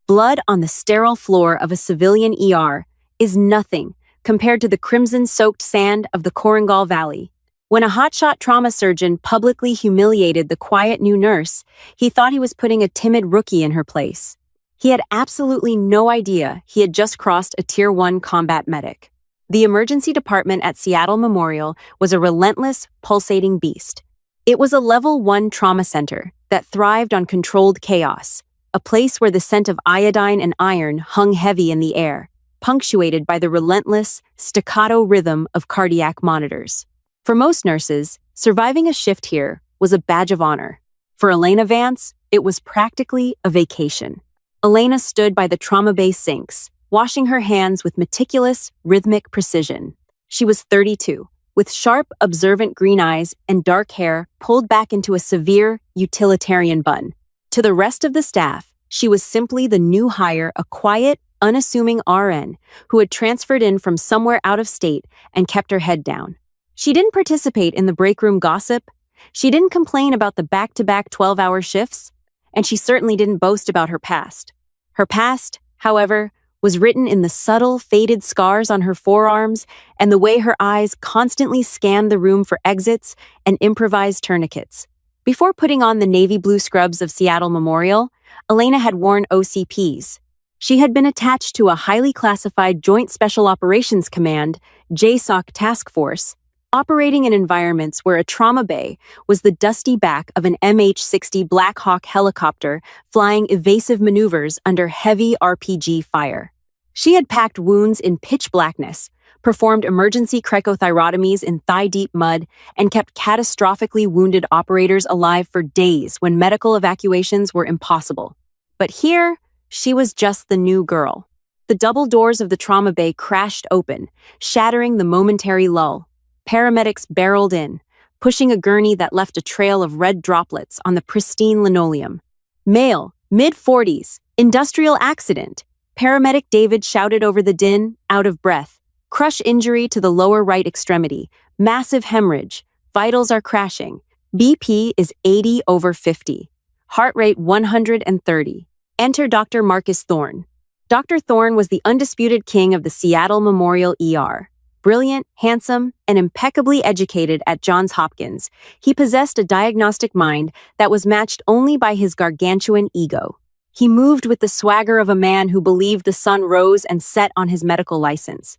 Blood on the sterile floor of a civilian ER is nothing compared to the crimson-soaked sand of the Korangal Valley. When a hotshot trauma surgeon publicly humiliated the quiet new nurse, he thought he was putting a timid rookie in her place. He had absolutely no idea he had just crossed a Tier 1 combat medic. The emergency department at Seattle Memorial was a relentless, pulsating beast. It was a Level 1 trauma center that thrived on controlled chaos, a place where the scent of iodine and iron hung heavy in the air, punctuated by the relentless, staccato rhythm of cardiac monitors. For most nurses, surviving a shift here was a badge of honor. For Elena Vance, it was practically a vacation. Elena stood by the trauma bay sinks, washing her hands with meticulous, rhythmic precision. She was 32, with sharp, observant green eyes and dark hair pulled back into a severe, utilitarian bun. To the rest of the staff, she was simply the new hire, a quiet, unassuming RN who had transferred in from somewhere out of state and kept her head down. She didn't participate in the break room gossip, she didn't complain about the back-to-back 12-hour shifts, and she certainly didn't boast about her past. Her past, however, was written in the subtle, faded scars on her forearms and the way her eyes constantly scanned the room for exits and improvised tourniquets. Before putting on the navy blue scrubs of Seattle Memorial, Elena had worn OCPs. She had been attached to a highly classified Joint Special Operations Command, JSOC task force, operating in environments where a trauma bay was the dusty back of an MH-60 Black Hawk helicopter flying evasive maneuvers under heavy RPG fire. She had packed wounds in pitch blackness, performed emergency cricothyrotomies in thigh-deep mud, and kept catastrophically wounded operators alive for days when medical evacuations were impossible. But here, she was just the new girl. The double doors of the trauma bay crashed open, shattering the momentary lull. Paramedics barreled in, pushing a gurney that left a trail of red droplets on the pristine linoleum. Male, mid-40s, industrial accident. Paramedic David shouted over the din, out of breath. Crush injury to the lower right extremity. Massive hemorrhage. Vitals are crashing. BP is 80/50. Heart rate 130. Enter Dr. Marcus Thorne. Dr. Thorne was the undisputed king of the Seattle Memorial ER. Brilliant, handsome, and impeccably educated at Johns Hopkins, he possessed a diagnostic mind that was matched only by his gargantuan ego. He moved with the swagger of a man who believed the sun rose and set on his medical license.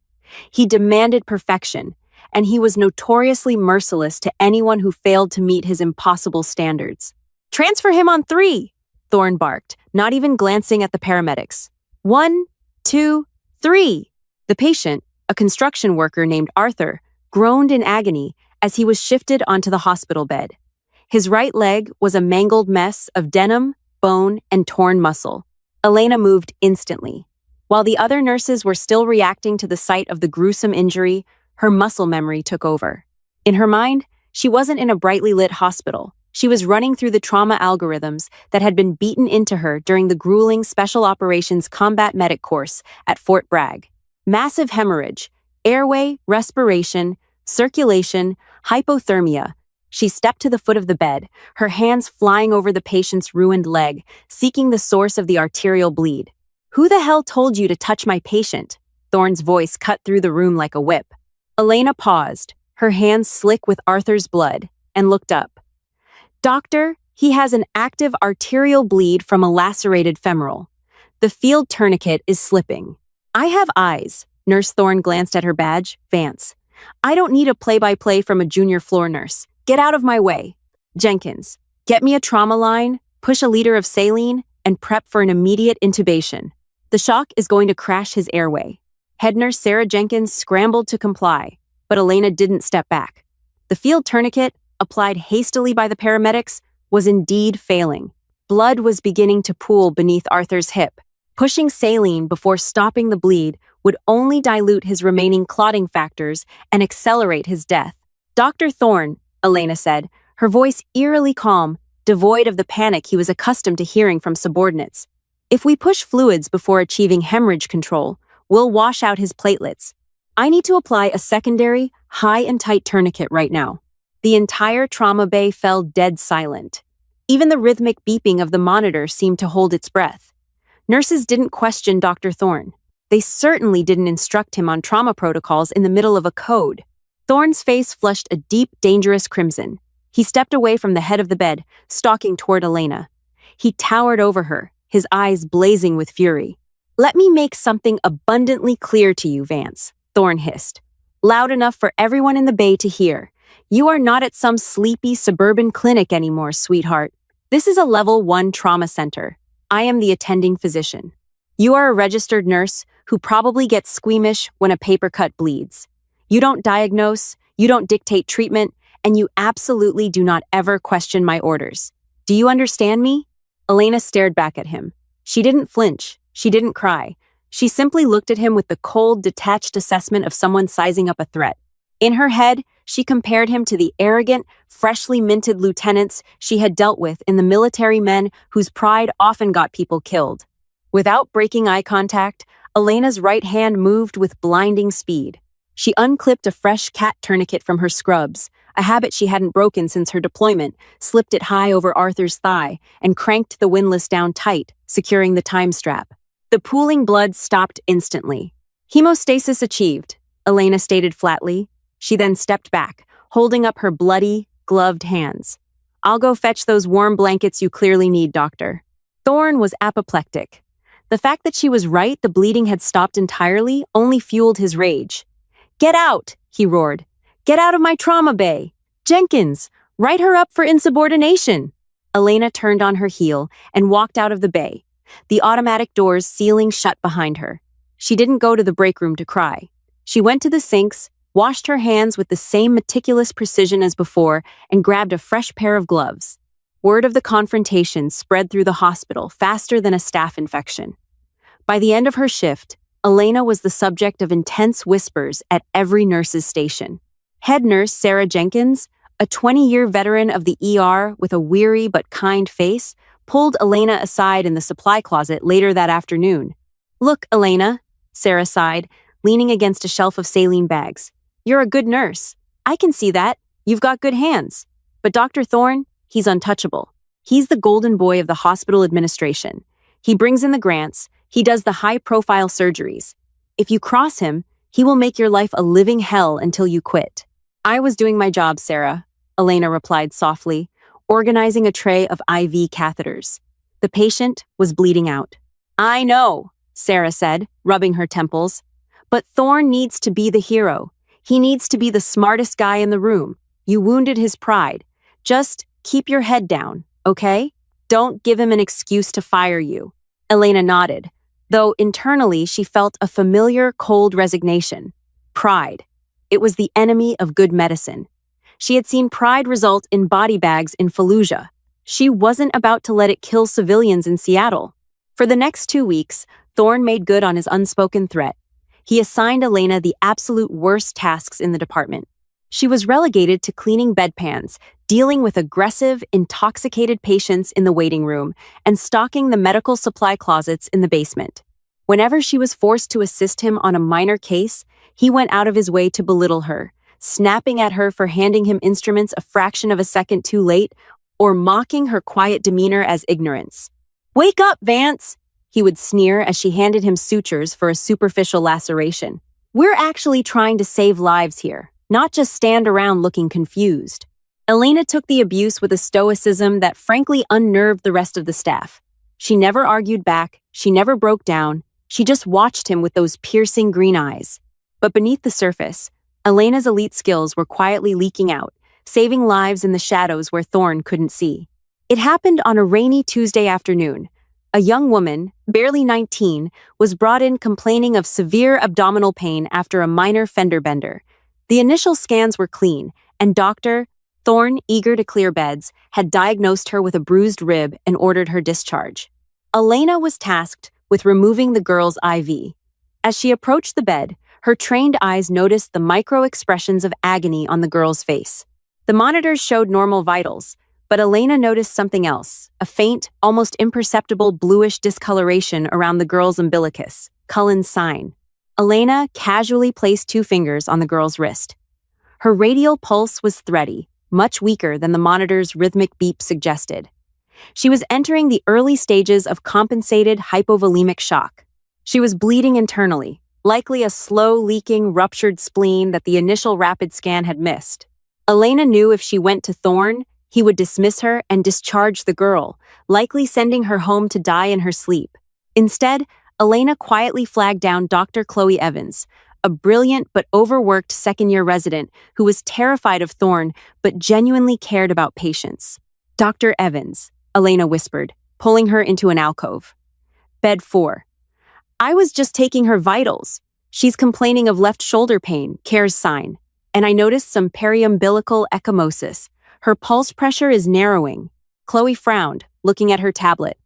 He demanded perfection, and he was notoriously merciless to anyone who failed to meet his impossible standards. "Transfer him on 3, Thorne barked, not even glancing at the paramedics. 1, 2, 3. The patient, a construction worker named Arthur, groaned in agony as he was shifted onto the hospital bed. His right leg was a mangled mess of denim, bone, and torn muscle. Elena moved instantly. While the other nurses were still reacting to the sight of the gruesome injury, her muscle memory took over. In her mind, she wasn't in a brightly lit hospital. She was running through the trauma algorithms that had been beaten into her during the grueling Special Operations Combat Medic course at Fort Bragg. Massive hemorrhage, airway, respiration, circulation, hypothermia. She stepped to the foot of the bed, her hands flying over the patient's ruined leg, seeking the source of the arterial bleed. "Who the hell told you to touch my patient?" Thorne's voice cut through the room like a whip. Elena paused, her hands slick with Arthur's blood, and looked up. "Doctor, he has an active arterial bleed from a lacerated femoral. The field tourniquet is slipping." "I have eyes." Nurse Thorne glanced at her badge. "Vance. I don't need a play-by-play from a junior floor nurse. Get out of my way." "Jenkins, get me a trauma line, push a liter of saline, and prep for an immediate intubation. The shock is going to crash his airway." Head nurse Sarah Jenkins scrambled to comply, but Elena didn't step back. The field tourniquet, applied hastily by the paramedics, was indeed failing. Blood was beginning to pool beneath Arthur's hip. Pushing saline before stopping the bleed would only dilute his remaining clotting factors and accelerate his death. "Dr. Thorne," Elena said, her voice eerily calm, devoid of the panic he was accustomed to hearing from subordinates. "If we push fluids before achieving hemorrhage control, we'll wash out his platelets. I need to apply a secondary, high and tight tourniquet right now." The entire trauma bay fell dead silent. Even the rhythmic beeping of the monitor seemed to hold its breath. Nurses didn't question Dr. Thorne. They certainly didn't instruct him on trauma protocols in the middle of a code. Thorne's face flushed a deep, dangerous crimson. He stepped away from the head of the bed, stalking toward Elena. He towered over her, his eyes blazing with fury. "Let me make something abundantly clear to you, Vance," Thorne hissed. "Loud enough for everyone in the bay to hear. You are not at some sleepy suburban clinic anymore, sweetheart. This is a level 1 trauma center. I am the attending physician. You are a registered nurse who probably gets squeamish when a paper cut bleeds. You don't diagnose, you don't dictate treatment, and you absolutely do not ever question my orders. Do you understand me?" Elena stared back at him. She didn't flinch. She didn't cry. She simply looked at him with the cold, detached assessment of someone sizing up a threat. In her head, she compared him to the arrogant, freshly minted lieutenants she had dealt with in the military men whose pride often got people killed. Without breaking eye contact, Elena's right hand moved with blinding speed. She unclipped a fresh cat tourniquet from her scrubs, a habit she hadn't broken since her deployment, slipped it high over Arthur's thigh, and cranked the windlass down tight, securing the time strap. The pooling blood stopped instantly. "Hemostasis achieved," Elena stated flatly. She then stepped back, holding up her bloody, gloved hands. "I'll go fetch those warm blankets you clearly need, doctor." Thorne was apoplectic. The fact that she was right, the bleeding had stopped entirely, only fueled his rage. "Get out!" he roared. "Get out of my trauma bay! Jenkins, write her up for insubordination!" Elena turned on her heel and walked out of the bay, the automatic doors sealing shut behind her. She didn't go to the break room to cry. She went to the sinks, washed her hands with the same meticulous precision as before, and grabbed a fresh pair of gloves. Word of the confrontation spread through the hospital faster than a staph infection. By the end of her shift, Elena was the subject of intense whispers at every nurse's station. Head nurse Sarah Jenkins, a 20-year veteran of the ER with a weary but kind face, pulled Elena aside in the supply closet later that afternoon. "Look, Elena," Sarah sighed, leaning against a shelf of saline bags. "You're a good nurse. I can see that. You've got good hands. But Dr. Thorne, he's untouchable. He's the golden boy of the hospital administration. He brings in the grants. He does the high-profile surgeries. If you cross him, he will make your life a living hell until you quit." "I was doing my job, Sarah," Elena replied softly, organizing a tray of IV catheters. The patient was bleeding out. "I know," Sarah said, rubbing her temples. "But Thorne needs to be the hero. He needs to be the smartest guy in the room. You wounded his pride. Just keep your head down, okay? Don't give him an excuse to fire you." Elena nodded, though internally she felt a familiar, cold resignation. Pride. It was the enemy of good medicine. She had seen pride result in body bags in Fallujah. She wasn't about to let it kill civilians in Seattle. For the next 2 weeks, Thorne made good on his unspoken threat. He assigned Elena the absolute worst tasks in the department. She was relegated to cleaning bedpans, dealing with aggressive, intoxicated patients in the waiting room, and stocking the medical supply closets in the basement. Whenever she was forced to assist him on a minor case, he went out of his way to belittle her, snapping at her for handing him instruments a fraction of a second too late, or mocking her quiet demeanor as ignorance. "Wake up, Vance!" he would sneer as she handed him sutures for a superficial laceration. "We're actually trying to save lives here, not just stand around looking confused." Elena took the abuse with a stoicism that frankly unnerved the rest of the staff. She never argued back, she never broke down, she just watched him with those piercing green eyes. But beneath the surface, Elena's elite skills were quietly leaking out, saving lives in the shadows where Thorne couldn't see. It happened on a rainy Tuesday afternoon. A young woman, barely 19, was brought in complaining of severe abdominal pain after a minor fender bender. The initial scans were clean, and Dr. Thorne, eager to clear beds, had diagnosed her with a bruised rib and ordered her discharge. Elena was tasked with removing the girl's IV. As she approached the bed, her trained eyes noticed the micro-expressions of agony on the girl's face. The monitors showed normal vitals, but Elena noticed something else, a faint, almost imperceptible bluish discoloration around the girl's umbilicus, Cullen's sign. Elena casually placed 2 fingers on the girl's wrist. Her radial pulse was thready, much weaker than the monitor's rhythmic beep suggested. She was entering the early stages of compensated hypovolemic shock. She was bleeding internally, likely a slow-leaking ruptured spleen that the initial rapid scan had missed. Elena knew if she went to Thorne, he would dismiss her and discharge the girl, likely sending her home to die in her sleep. Instead, Elena quietly flagged down Dr. Chloe Evans, a brilliant but overworked second-year resident who was terrified of Thorne but genuinely cared about patients. "Dr. Evans," Elena whispered, pulling her into an alcove. "Bed 4. I was just taking her vitals. She's complaining of left shoulder pain, Care's sign. And I noticed some periumbilical ecchymosis. Her pulse pressure is narrowing." Chloe frowned, looking at her tablet.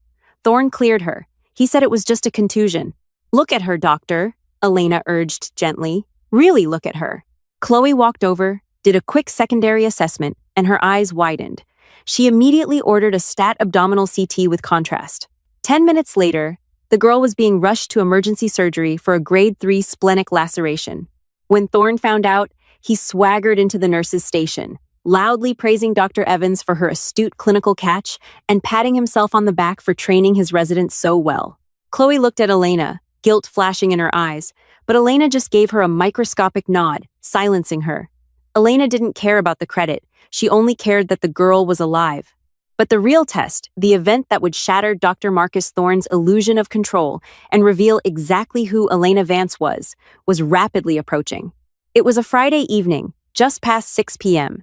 Thorne cleared her. He said it was just a contusion. "Look at her, doctor," Elena urged gently. "Really look at her." Chloe walked over, did a quick secondary assessment, and her eyes widened. She immediately ordered a stat abdominal CT with contrast. 10 minutes later, the girl was being rushed to emergency surgery for a grade 3 splenic laceration. When Thorne found out, he swaggered into the nurse's station, loudly praising Dr. Evans for her astute clinical catch and patting himself on the back for training his residents so well. Chloe looked at Elena, guilt flashing in her eyes, but Elena just gave her a microscopic nod, silencing her. Elena didn't care about the credit. She only cared that the girl was alive. But the real test, the event that would shatter Dr. Marcus Thorne's illusion of control and reveal exactly who Elena Vance was rapidly approaching. It was a Friday evening, just past 6 p.m.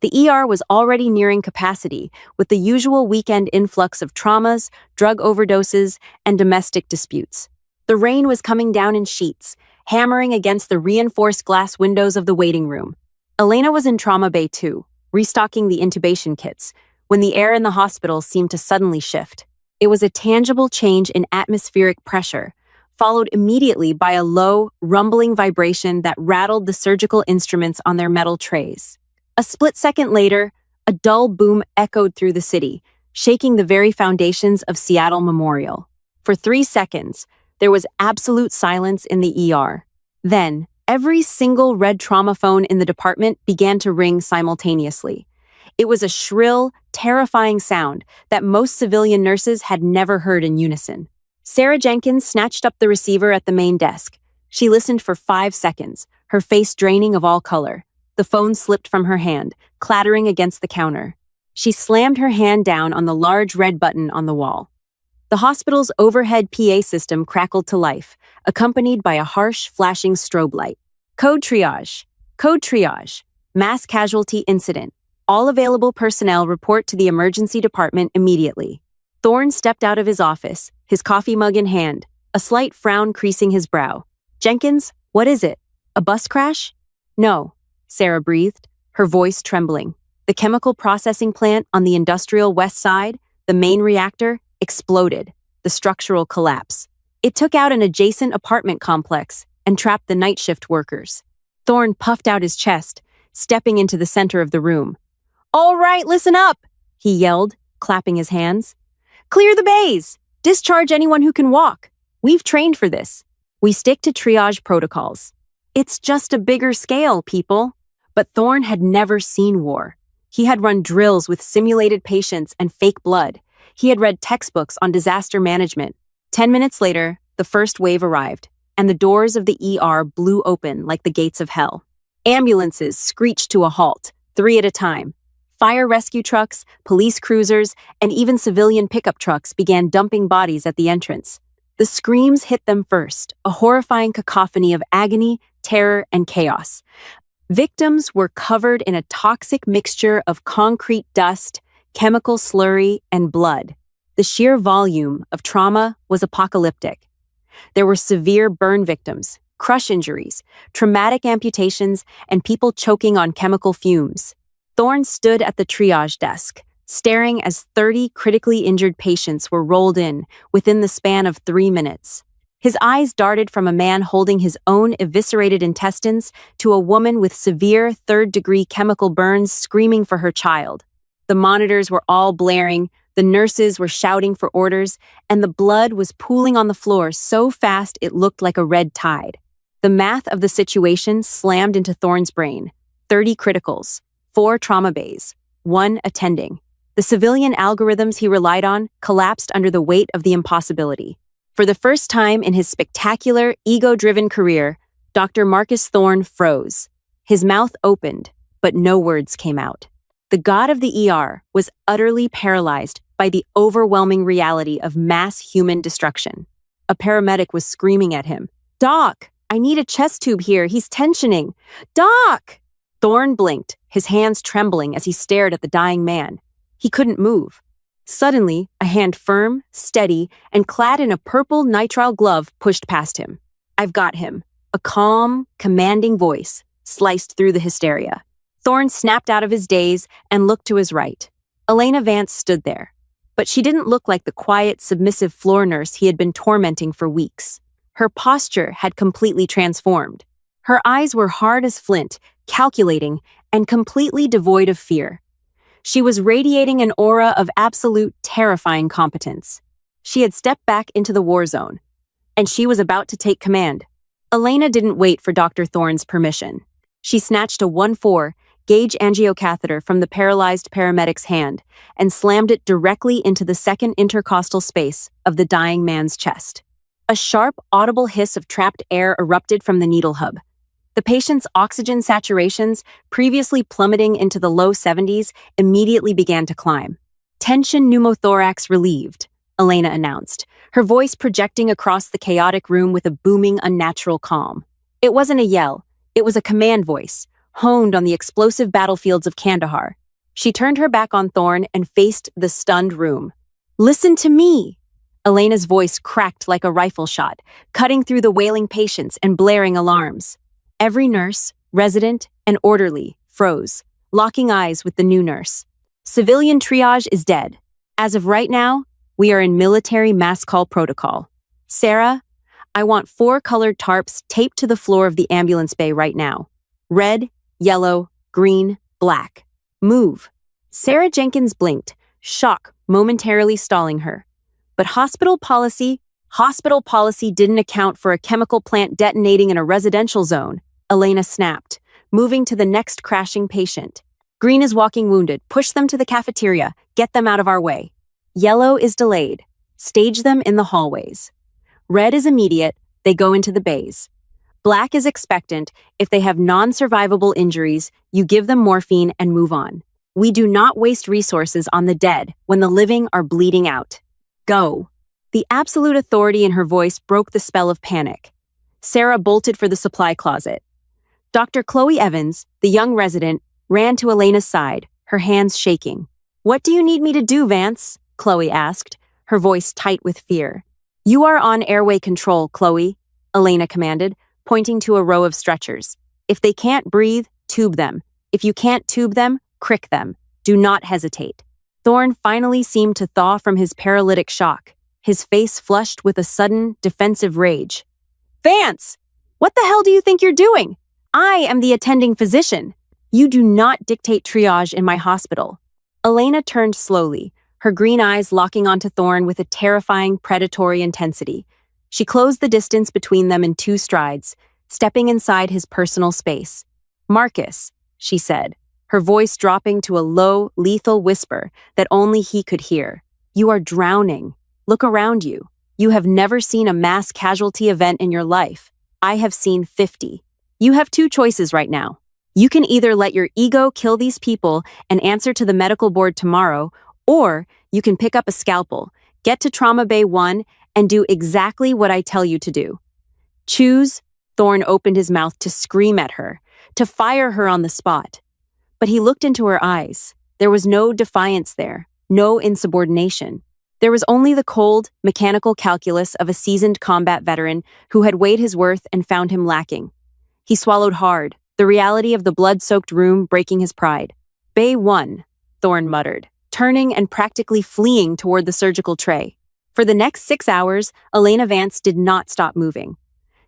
The ER was already nearing capacity, with the usual weekend influx of traumas, drug overdoses, and domestic disputes. The rain was coming down in sheets, hammering against the reinforced glass windows of the waiting room. Elena was in trauma bay too, restocking the intubation kits, when the air in the hospital seemed to suddenly shift. It was a tangible change in atmospheric pressure, followed immediately by a low, rumbling vibration that rattled the surgical instruments on their metal trays. A split second later, a dull boom echoed through the city, shaking the very foundations of Seattle Memorial. For 3 seconds, there was absolute silence in the ER. Then, every single red trauma phone in the department began to ring simultaneously. It was a shrill, terrifying sound that most civilian nurses had never heard in unison. Sarah Jenkins snatched up the receiver at the main desk. She listened for 5 seconds, her face draining of all color. The phone slipped from her hand, clattering against the counter. She slammed her hand down on the large red button on the wall. The hospital's overhead PA system crackled to life, accompanied by a harsh, flashing strobe light. Code triage. Code triage. Mass casualty incident. All available personnel report to the emergency department immediately. Thorne stepped out of his office, his coffee mug in hand, a slight frown creasing his brow. "Jenkins, what is it? A bus crash?" "No," Sarah breathed, her voice trembling. The chemical processing plant on the industrial west side, the main reactor, exploded, the structural collapse. It took out an adjacent apartment complex and trapped the night shift workers. Thorne puffed out his chest, stepping into the center of the room. "All right, listen up," he yelled, clapping his hands. "Clear the bays! Discharge anyone who can walk. We've trained for this. We stick to triage protocols. It's just a bigger scale, people." But Thorne had never seen war. He had run drills with simulated patients and fake blood. He had read textbooks on disaster management. 10 minutes later, the first wave arrived, and the doors of the ER blew open like the gates of hell. Ambulances screeched to a halt, 3 at a time. Fire rescue trucks, police cruisers, and even civilian pickup trucks began dumping bodies at the entrance. The screams hit them first, a horrifying cacophony of agony, terror, and chaos. Victims were covered in a toxic mixture of concrete dust, chemical slurry, and blood. The sheer volume of trauma was apocalyptic. There were severe burn victims, crush injuries, traumatic amputations, and people choking on chemical fumes. Thorne stood at the triage desk, staring as 30 critically injured patients were rolled in within the span of 3 minutes. His eyes darted from a man holding his own eviscerated intestines to a woman with severe third-degree chemical burns screaming for her child. The monitors were all blaring, the nurses were shouting for orders, and the blood was pooling on the floor so fast it looked like a red tide. The math of the situation slammed into Thorne's brain. 30 criticals, 4 trauma bays, 1 attending. The civilian algorithms he relied on collapsed under the weight of the impossibility. For the first time in his spectacular, ego-driven career, Dr. Marcus Thorne froze. His mouth opened, but no words came out. The god of the ER was utterly paralyzed by the overwhelming reality of mass human destruction. A paramedic was screaming at him, "Doc, I need a chest tube here. He's tensioning. Doc!" Thorne blinked, his hands trembling as he stared at the dying man. He couldn't move. Suddenly, a hand firm, steady, and clad in a purple nitrile glove pushed past him. "I've got him." A calm, commanding voice sliced through the hysteria. Thorne snapped out of his daze and looked to his right. Elena Vance stood there, but she didn't look like the quiet, submissive floor nurse he had been tormenting for weeks. Her posture had completely transformed. Her eyes were hard as flint, calculating, and completely devoid of fear. She was radiating an aura of absolute, terrifying competence. She had stepped back into the war zone, and she was about to take command. Elena didn't wait for Dr. Thorne's permission. She snatched a 1-4 gauge angiocatheter from the paralyzed paramedic's hand and slammed it directly into the second intercostal space of the dying man's chest. A sharp, audible hiss of trapped air erupted from the needle hub. The patient's oxygen saturations, previously plummeting into the low 70s, immediately began to climb. "Tension pneumothorax relieved," Elena announced, her voice projecting across the chaotic room with a booming, unnatural calm. It wasn't a yell, it was a command voice, honed on the explosive battlefields of Kandahar. She turned her back on Thorne and faced the stunned room. "Listen to me!" Elena's voice cracked like a rifle shot, cutting through the wailing patients and blaring alarms. Every nurse, resident, and orderly froze, locking eyes with the new nurse. "Civilian triage is dead. As of right now, we are in military mass call protocol. Sarah, I want 4 colored tarps taped to the floor of the ambulance bay right now. Red, yellow, green, black. Move." Sarah Jenkins blinked, shock momentarily stalling her. But hospital policy didn't account for a chemical plant detonating in a residential zone, Elena snapped, moving to the next crashing patient. "Green is walking wounded. Push them to the cafeteria. Get them out of our way. Yellow is delayed. Stage them in the hallways. Red is immediate. They go into the bays. Black is expectant. If they have non-survivable injuries, you give them morphine and move on. We do not waste resources on the dead when the living are bleeding out. Go." The absolute authority in her voice broke the spell of panic. Sarah bolted for the supply closet. Dr. Chloe Evans, the young resident, ran to Elena's side, her hands shaking. "What do you need me to do, Vance?" Chloe asked, her voice tight with fear. "You are on airway control, Chloe," Elena commanded, pointing to a row of stretchers. "If they can't breathe, tube them. If you can't tube them, crick them. Do not hesitate." Thorne finally seemed to thaw from his paralytic shock, his face flushed with a sudden, defensive rage. "Vance! What the hell do you think you're doing? I am the attending physician. You do not dictate triage in my hospital." Elena turned slowly, her green eyes locking onto Thorne with a terrifying, predatory intensity. She closed the distance between them in 2 strides, stepping inside his personal space. "Marcus," she said, her voice dropping to a low, lethal whisper that only he could hear. "You are drowning. Look around you. You have never seen a mass casualty event in your life. I have seen 50. You have 2 choices right now. You can either let your ego kill these people and answer to the medical board tomorrow, or you can pick up a scalpel, get to Trauma Bay 1, and do exactly what I tell you to do. Choose." Thorne opened his mouth to scream at her, to fire her on the spot. But he looked into her eyes. There was no defiance there, no insubordination. There was only the cold, mechanical calculus of a seasoned combat veteran who had weighed his worth and found him lacking. He swallowed hard, the reality of the blood-soaked room breaking his pride. "Bay 1, Thorne muttered, turning and practically fleeing toward the surgical tray. For the next 6 hours, Elena Vance did not stop moving.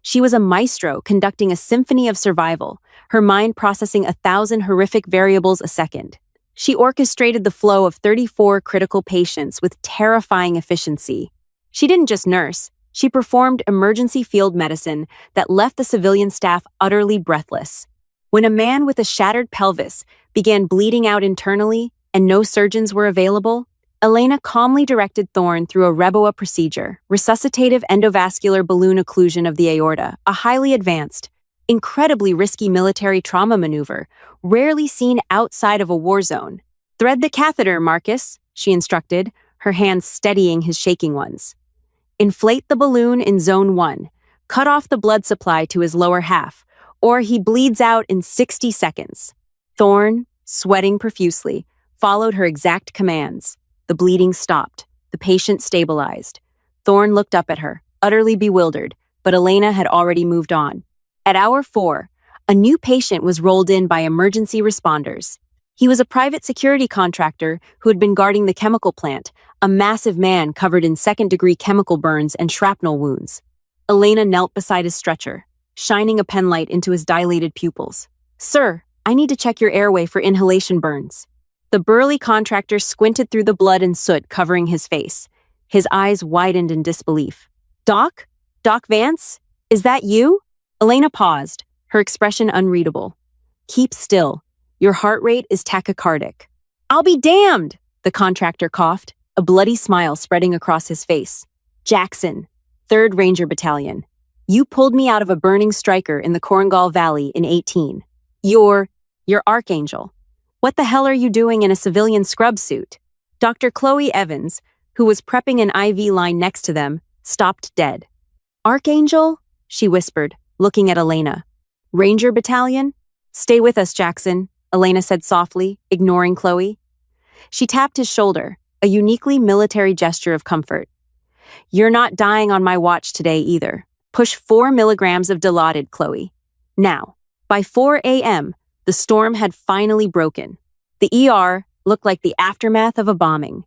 She was a maestro conducting a symphony of survival, her mind processing 1,000 horrific variables a second. She orchestrated the flow of 34 critical patients with terrifying efficiency. She didn't just nurse, she performed emergency field medicine that left the civilian staff utterly breathless. When a man with a shattered pelvis began bleeding out internally, and no surgeons were available, Elena calmly directed Thorne through a Reboa procedure, resuscitative endovascular balloon occlusion of the aorta, a highly advanced, incredibly risky military trauma maneuver, rarely seen outside of a war zone. "Thread the catheter, Marcus," she instructed, her hands steadying his shaking ones. "Inflate the balloon in zone 1. Cut off the blood supply to his lower half, or he bleeds out in 60 seconds. Thorne, sweating profusely, followed her exact commands. The bleeding stopped. The patient stabilized. Thorne looked up at her, utterly bewildered, but Elena had already moved on. At hour 4, a new patient was rolled in by emergency responders. He was a private security contractor who had been guarding the chemical plant, a massive man covered in second-degree chemical burns and shrapnel wounds. Elena knelt beside his stretcher, shining a penlight into his dilated pupils. "Sir, I need to check your airway for inhalation burns." The burly contractor squinted through the blood and soot covering his face. His eyes widened in disbelief. "Doc? Doc Vance? Is that you?" Elena paused, her expression unreadable. "Keep still. Your heart rate is tachycardic." "I'll be damned!" the contractor coughed, a bloody smile spreading across his face. "Jackson, 3rd Ranger Battalion. You pulled me out of a burning striker in the Korengal Valley in 18. You're Archangel. What the hell are you doing in a civilian scrub suit?" Dr. Chloe Evans, who was prepping an IV line next to them, stopped dead. "Archangel?" she whispered, looking at Elena. "Ranger Battalion? Stay with us, Jackson," Elena said softly, ignoring Chloe. She tapped his shoulder, a uniquely military gesture of comfort. "You're not dying on my watch today either. Push 4 milligrams of Dilaudid, Chloe. Now." By 4 a.m., the storm had finally broken. The ER looked like the aftermath of a bombing.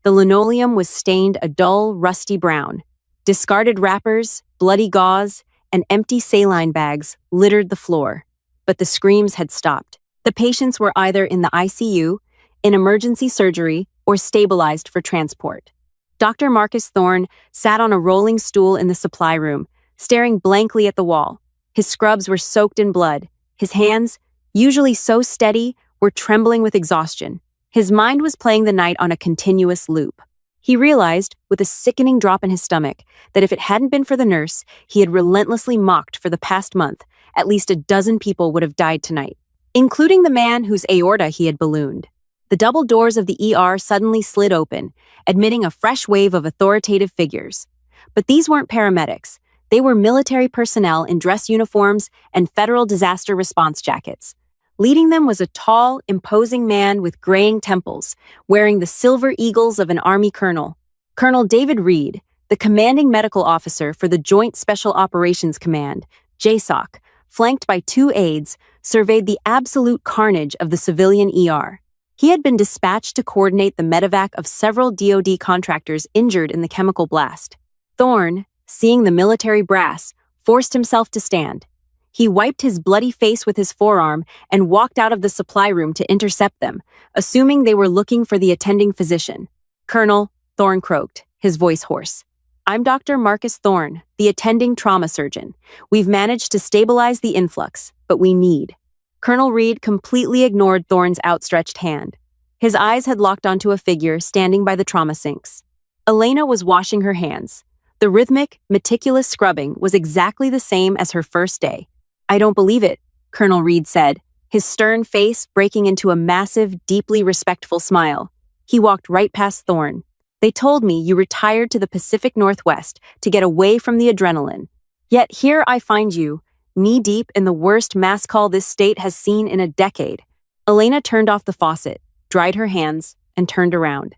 The linoleum was stained a dull, rusty brown. Discarded wrappers, bloody gauze, and empty saline bags littered the floor. But the screams had stopped. The patients were either in the ICU, in emergency surgery, or stabilized for transport. Dr. Marcus Thorne sat on a rolling stool in the supply room, staring blankly at the wall. His scrubs were soaked in blood. His hands, usually so steady, were trembling with exhaustion. His mind was playing the night on a continuous loop. He realized, with a sickening drop in his stomach, that if it hadn't been for the nurse he had relentlessly mocked for the past month, at least a dozen people would have died tonight, including the man whose aorta he had ballooned. The double doors of the ER suddenly slid open, admitting a fresh wave of authoritative figures. But these weren't paramedics. They were military personnel in dress uniforms and federal disaster response jackets. Leading them was a tall, imposing man with graying temples, wearing the silver eagles of an Army colonel. Colonel David Reed, the commanding medical officer for the Joint Special Operations Command, JSOC, flanked by 2 aides, surveyed the absolute carnage of the civilian ER. He had been dispatched to coordinate the medevac of several DoD contractors injured in the chemical blast. Thorne, seeing the military brass, forced himself to stand. He wiped his bloody face with his forearm and walked out of the supply room to intercept them, assuming they were looking for the attending physician. "Colonel," Thorne croaked, his voice hoarse. "I'm Dr. Marcus Thorne, the attending trauma surgeon. We've managed to stabilize the influx, but we need." Colonel Reed completely ignored Thorne's outstretched hand. His eyes had locked onto a figure standing by the trauma sinks. Elena was washing her hands. The rhythmic, meticulous scrubbing was exactly the same as her first day. "I don't believe it," Colonel Reed said, his stern face breaking into a massive, deeply respectful smile. He walked right past Thorne. "They told me you retired to the Pacific Northwest to get away from the adrenaline. Yet here I find you, knee-deep in the worst mass call this state has seen in a decade." Elena turned off the faucet, dried her hands, and turned around.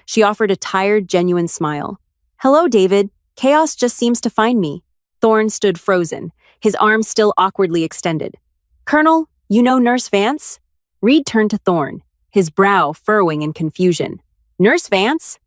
She offered a tired, genuine smile. "Hello, David. Chaos just seems to find me." Thorne stood frozen, his arms still awkwardly extended. "Colonel, you know Nurse Vance?" Reed turned to Thorne, his brow furrowing in confusion. "Nurse Vance?"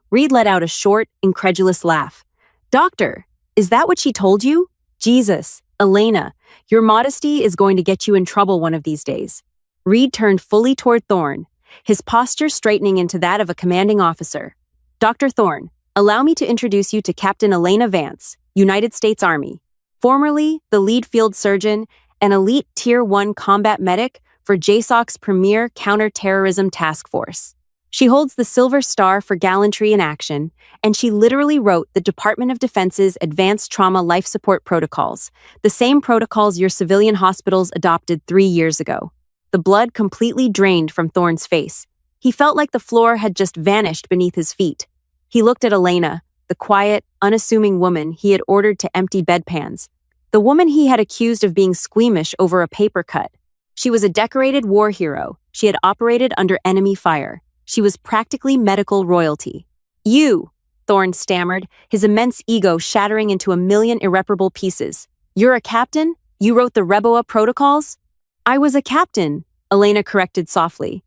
Reed let out a short, incredulous laugh. "Doctor, is that what she told you? Jesus, Elena, your modesty is going to get you in trouble one of these days." Reed turned fully toward Thorne, his posture straightening into that of a commanding officer. "Dr. Thorne, allow me to introduce you to Captain Elena Vance, United States Army, formerly the lead field surgeon and elite Tier 1 combat medic for JSOC's premier counterterrorism task force. She holds the Silver Star for gallantry in action, and she literally wrote the Department of Defense's Advanced Trauma Life Support Protocols, the same protocols your civilian hospitals adopted 3 years ago. The blood completely drained from Thorne's face. He felt like the floor had just vanished beneath his feet. He looked at Elena, the quiet, unassuming woman he had ordered to empty bedpans. The woman he had accused of being squeamish over a paper cut. She was a decorated war hero. She had operated under enemy fire. She was practically medical royalty. "You," Thorne stammered, his immense ego shattering into a million irreparable pieces. "You're a captain? You wrote the Reboa protocols?" "I was a captain," Elena corrected softly.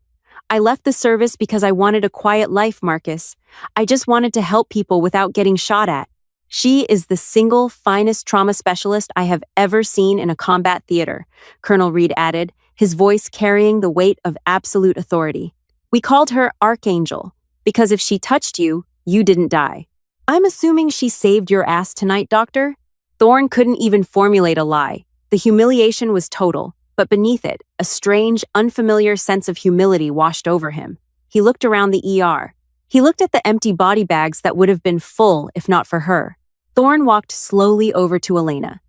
"I left the service because I wanted a quiet life, Marcus. I just wanted to help people without getting shot at." "She is the single finest trauma specialist I have ever seen in a combat theater," Colonel Reed added, his voice carrying the weight of absolute authority. "We called her Archangel, because if she touched you, you didn't die." "I'm assuming she saved your ass tonight, Doctor?" Thorne couldn't even formulate a lie. The humiliation was total, but beneath it, a strange, unfamiliar sense of humility washed over him. He looked around the ER. He looked at the empty body bags that would have been full if not for her. Thorne walked slowly over to Elena.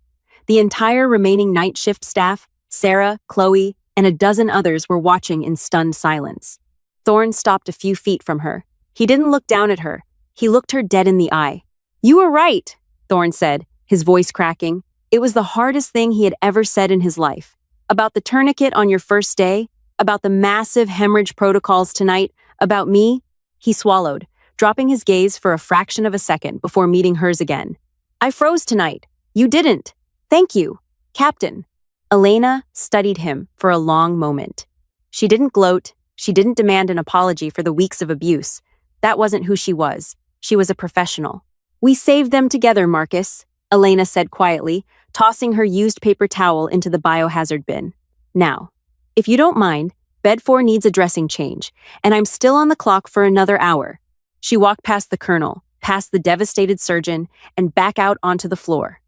The entire remaining night shift staff, Sarah, Chloe, and a dozen others were watching in stunned silence. Thorne stopped a few feet from her. He didn't look down at her. He looked her dead in the eye. "You were right," Thorne said, his voice cracking. It was the hardest thing he had ever said in his life. "About the tourniquet on your first day, about the massive hemorrhage protocols tonight, about me." He swallowed, dropping his gaze for a fraction of a second before meeting hers again. "I froze tonight. You didn't. Thank you, Captain." Elena studied him for a long moment. She didn't gloat. She didn't demand an apology for the weeks of abuse. That wasn't who she was. She was a professional. "We saved them together, Marcus," Elena said quietly, tossing her used paper towel into the biohazard bin. "Now, if you don't mind, Bed 4 needs a dressing change, and I'm still on the clock for another hour." She walked past the colonel, past the devastated surgeon, and back out onto the floor.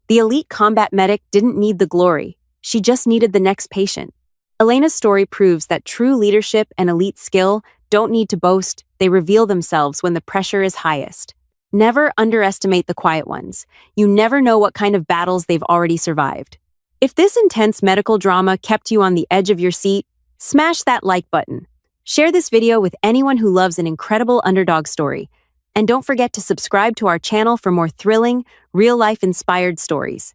The elite combat medic didn't need the glory. She just needed the next patient. Elena's story proves that true leadership and elite skill don't need to boast, they reveal themselves when the pressure is highest. Never underestimate the quiet ones. You never know what kind of battles they've already survived. If this intense medical drama kept you on the edge of your seat, smash that like button. Share this video with anyone who loves an incredible underdog story. And don't forget to subscribe to our channel for more thrilling, real-life inspired stories.